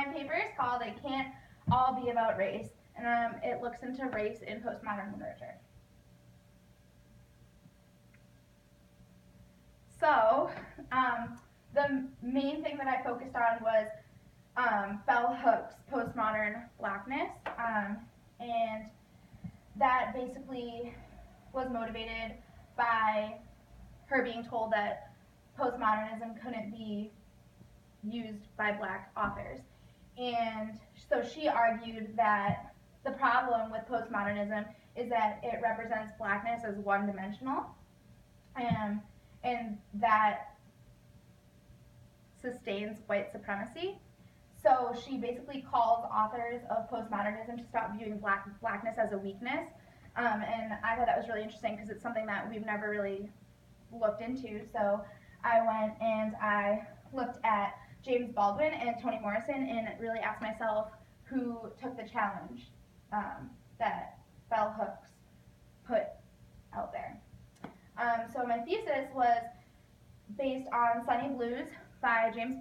my paper is called "It Can't All Be About Race," and it looks into race in postmodern literature. So, the main thing that I focused on was Bell Hooks' postmodern blackness, and that basically was motivated by her being told that postmodernism couldn't be used by black authors. And so she argued that the problem with postmodernism is that it represents blackness as one-dimensional, and that sustains white supremacy. So she basically calls authors of postmodernism to stop viewing blackness as a weakness. And I thought that was really interesting because it's something that we've never really looked into. So I went and I looked at James Baldwin and Toni Morrison and really asked myself who took the challenge that Bell Hooks put out there. So my thesis was based on Sunny Blues by James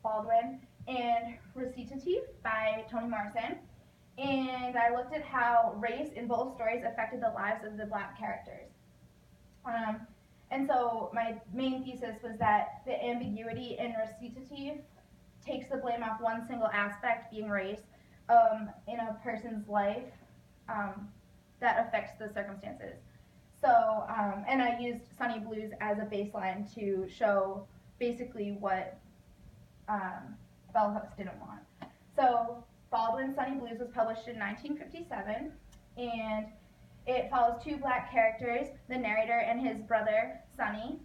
Baldwin and Recitative by Toni Morrison. And I looked at how race in both stories affected the lives of the black characters. And so my main thesis was that the ambiguity in Recitative takes the blame off one single aspect, being race, in a person's life that affects the circumstances. So, and I used Sunny Blues as a baseline to show basically what Bell Hooks didn't want. So Baldwin's Sunny Blues was published in 1957, and it follows two black characters, the narrator and his brother, Sunny,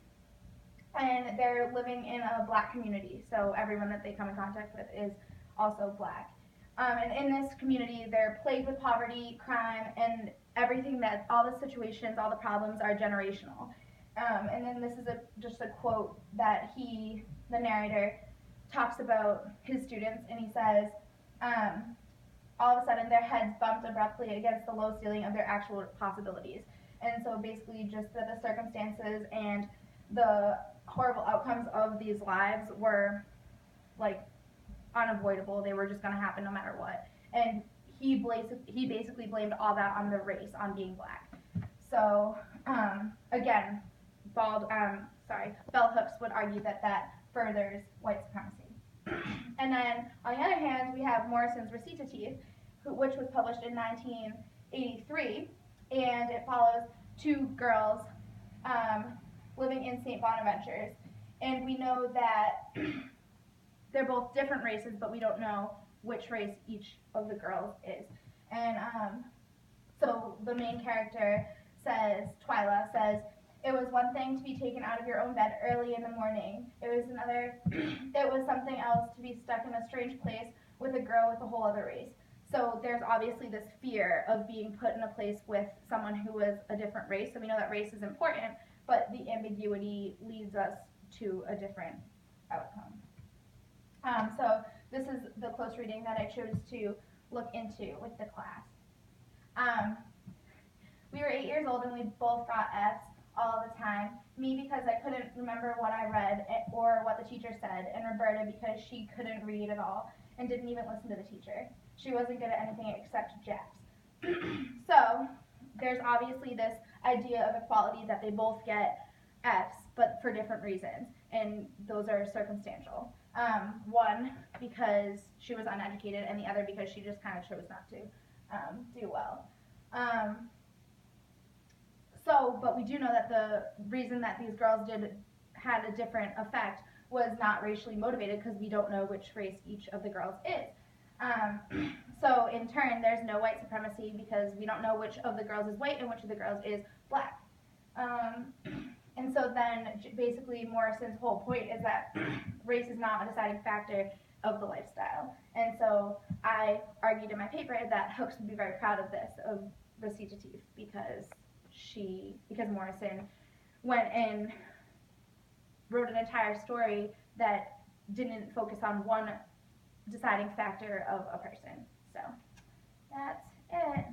and they're living in a black community, so everyone that they come in contact with is also black. And in this community, they're plagued with poverty, crime, and everything that, all the situations, all the problems are generational. And then this is just a quote that the narrator, talks about his students, and he says, all of a sudden their heads bumped abruptly against the low ceiling of their actual possibilities. And so basically just that the circumstances and the horrible outcomes of these lives were like unavoidable. They were just going to happen no matter what. And he basically blamed all that on the race, on being black. So again, Bell Hooks would argue that that furthers white supremacy. And then on the other hand, we have Morrison's Recitative, which was published in 1983, and it follows two girls living in St. Bonaventure's. And we know that they're both different races, but we don't know which race each of the girls is. And so the main character says, Twyla says, "It was one thing to be taken out of your own bed early in the morning. It was something else to be stuck in a strange place with a girl with a whole other race." So there's obviously this fear of being put in a place with someone who is a different race. So we know that race is important, but the ambiguity leads us to a different outcome. So this is the close reading that I chose to look into with the class. We were 8 years old and we both got F's all the time. Me because I couldn't remember what I read or what the teacher said, and Roberta because she couldn't read at all and didn't even listen to the teacher. She wasn't good at anything except Japs. So there's obviously this idea of equality that they both get F's, but for different reasons, and those are circumstantial. One, because she was uneducated, and the other because she just kind of chose not to do well. But we do know that the reason that these girls had a different effect was not racially motivated, because we don't know which race each of the girls is. So in turn, there's no white supremacy because we don't know which of the girls is white and which of the girls is black. And so then basically Morrison's whole point is that race is not a deciding factor of the lifestyle. And so I argued in my paper that Hooks would be very proud of this, of Recitative, because Morrison went and wrote an entire story that didn't focus on one deciding factor of a person. So that's it.